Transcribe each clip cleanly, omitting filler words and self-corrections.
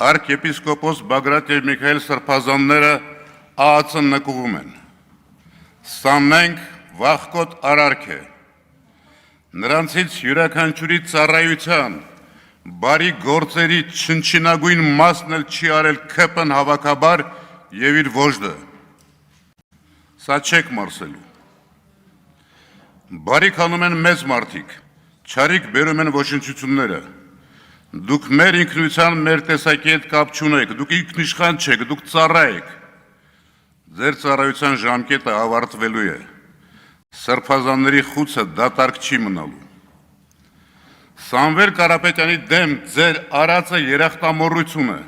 Arkiyepiskopos Bagrat եւ Միքայել Սրբազանները ԱԱՑ նկուղում են։ Սամնենք վախկոտ արարք է։ Նրանցից յուրաքանչյուրի ծառայության, բարի գործերի չնչինագույն մասն էլ չի արել քպն հավաքաբար եւ իր ոժդը։ Սա չեք մարսելու։ Բարիք անում են մեծ մարդիկ, չարիք բերում են ոչնչությունները։ Դուք մեր ինքնության, մեր տեսակի հետ կապ չունեք, դուք ինքնիշխան չեք, դուք ծառա եք։ Ձեր ծառայության ժամկետը ավարտվելու է։ Սրբազանների խուցը դատարկ չի մնալու։ Սամվել Կարապետյանի դեմ ձեր արածը երախտամոռություն է։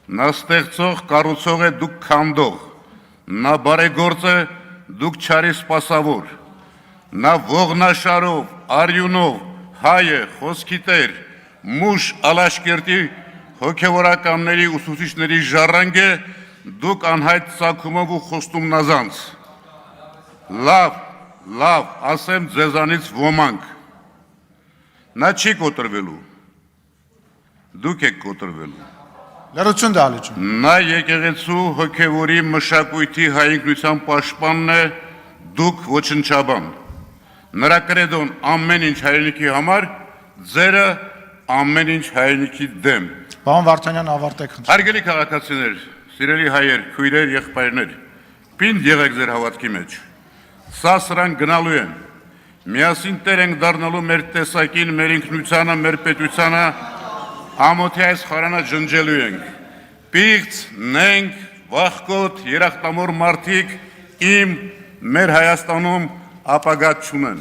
Նա ստեղծող, կառուցող է, դուք քանդող։ Նա բարեգործ է, դուք չարի սպասավոր։ Նա ողնաշարով, արյունով, հայ է, խոսքի տեր, մուշ Ալաշկերտի հոգևորականների ուսուցիչների ժառանգ է, դուք անհայտ ծագումով ու խոստումնազանց։ Լավ, ասեմ ձեզանից ոմանք։ Նա չի կոտրվելու, դուք եք կոտրվելու։ Լրություն դալիճ։ Նա եկեղեցու հոգևորի մշակույթի հայ ինքնության պաշտպանն է, դուք ոչնչաբան։ Նրա կրեդոն ամեն ինչ հայրենիքի համար, ձերը ամեն ինչ հայրենիքի դեմ։ Պարոն Վարդանյան, ավարտեք։ Հարգելի քաղաքացիներ, սիրելի հայեր, քույրեր, եղբայրներ, պինդ եղեք ձեր հավատքի մեջ։ Սա սրանք գնալու են։ Միասին տեր ենք դառնալու մեր տեսակին, մեր ինքնությանը, մեր պետությանը, ամոթի այս խարանը ջնջելու ենք։ Պիղծ, նենք, վախկոտ, երախտամոռ մարդիկ մեր Հայաստանում ապագա չունեն։